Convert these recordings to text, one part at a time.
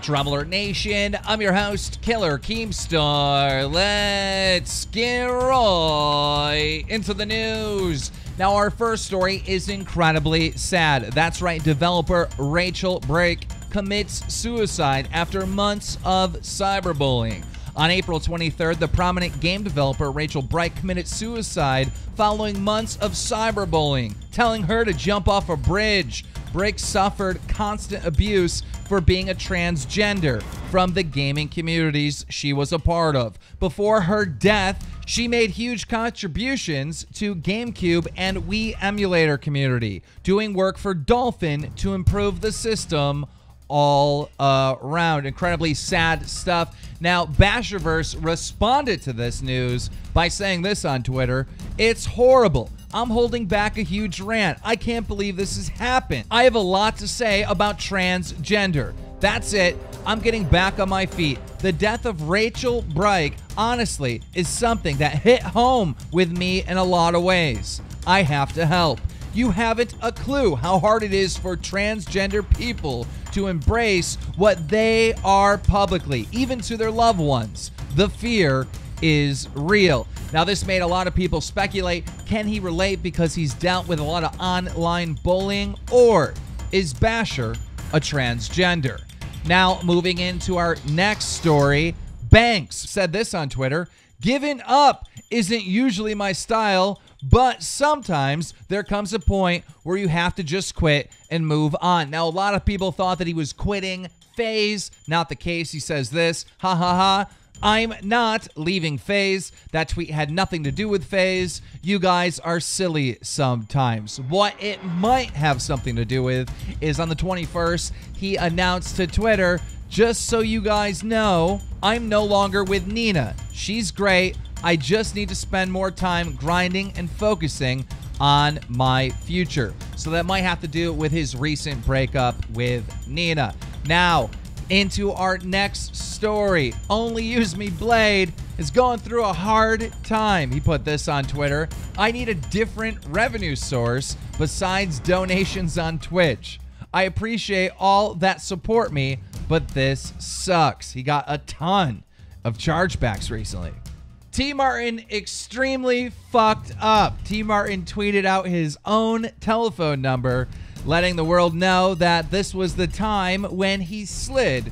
DramaAlert Nation, I'm your host, Killer Keemstar. Let's get right into the news. Now, our first story is incredibly sad. That's right, developer Rachel Brake commits suicide after months of cyberbullying. On April 23rd, the prominent game developer Rachel Brake committed suicide following months of cyberbullying, telling her to jump off a bridge. Brake suffered constant abuse for being a transgender from the gaming communities she was a part of. Before her death, she made huge contributions to GameCube and Wii emulator community, doing work for Dolphin to improve the system all around. Incredibly sad stuff. Now, Bashurverse responded to this news by saying this on Twitter: "It's horrible. I'm holding back a huge rant. I can't believe this has happened. I have a lot to say about transgender. That's it. I'm getting back on my feet. The death of Rachel Brake, honestly, is something that hit home with me in a lot of ways. I have to help. You haven't a clue how hard it is for transgender people to embrace what they are publicly, even to their loved ones. The fear is real." Now, this made a lot of people speculate, can he relate because he's dealt with a lot of online bullying, or is Basher a transgender? Now, moving into our next story, Banks said this on Twitter: "Giving up isn't usually my style, but sometimes there comes a point where you have to just quit and move on." Now, a lot of people thought that he was quitting FaZe. Not the case. He says this, ha ha ha, "I'm not leaving FaZe. That tweet had nothing to do with FaZe. You guys are silly sometimes." What it might have something to do with is on the 21st, he announced to Twitter, "Just so you guys know, I'm no longer with Nina. She's great. I just need to spend more time grinding and focusing on my future." So that might have to do with his recent breakup with Nina. Now, into our next story. Only Use Me Blade is going through a hard time. He put this on Twitter: "I need a different revenue source besides donations on Twitch. I appreciate all that support me, but this sucks." He got a ton of chargebacks recently. T. Martin extremely fucked up. T. Martin tweeted out his own telephone number, letting the world know that this was the time when he slid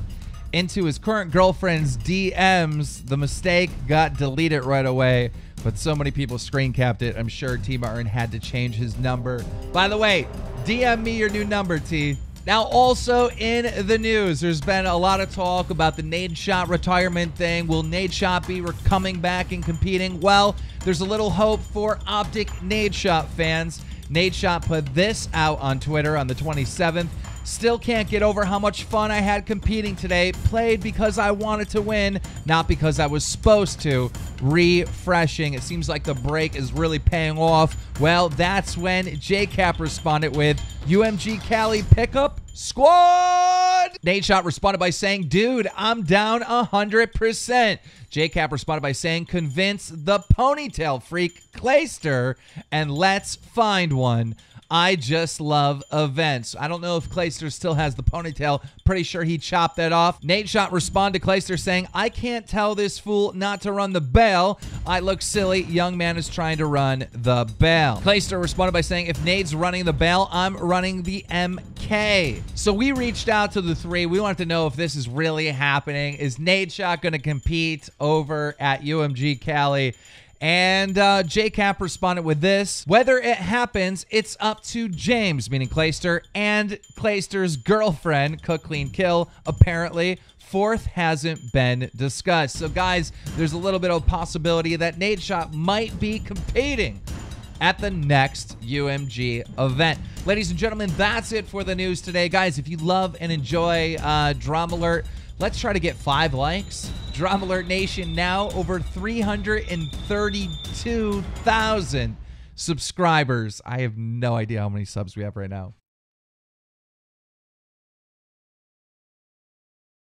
into his current girlfriend's DMs. The mistake got deleted right away, but so many people screen capped it. I'm sure T. Martin had to change his number. By the way, DM me your new number, T. Now, also in the news, there's been a lot of talk about the Nadeshot retirement thing. Will Nadeshot be coming back and competing? Well, there's a little hope for OpTic Nadeshot fans. Nadeshot put this out on Twitter on the 27th. "Still can't get over how much fun I had competing today. Played because I wanted to win, not because I was supposed to. Refreshing." It seems like the break is really paying off. Well, that's when JCap responded with, "UMG Cali pickup squad." Nadeshot responded by saying, "Dude, I'm down 100%. JCap responded by saying, "Convince the ponytail freak Clayster and let's find one. I just love events." I don't know if Clayster still has the ponytail. Pretty sure he chopped that off. Nadeshot responded to Clayster saying, "I can't tell this fool not to run the bail. I look silly. Young man is trying to run the bail." Clayster responded by saying, "If Nade's running the bail, I'm running the MK." So we reached out to the three. We wanted to know if this is really happening. Is Nadeshot going to compete over at UMG Cali? And JCap responded with this: "Whether it happens, it's up to James," meaning Clayster, "and Clayster's girlfriend, Cook Clean Kill, apparently. Fourth hasn't been discussed." So, guys, there's a little bit of possibility that Nadeshot might be competing at the next UMG event. Ladies and gentlemen, that's it for the news today. Guys, if you love and enjoy DramaAlert, let's try to get 5 likes. DramaAlert Nation now over 332,000 subscribers. I have no idea how many subs we have right now.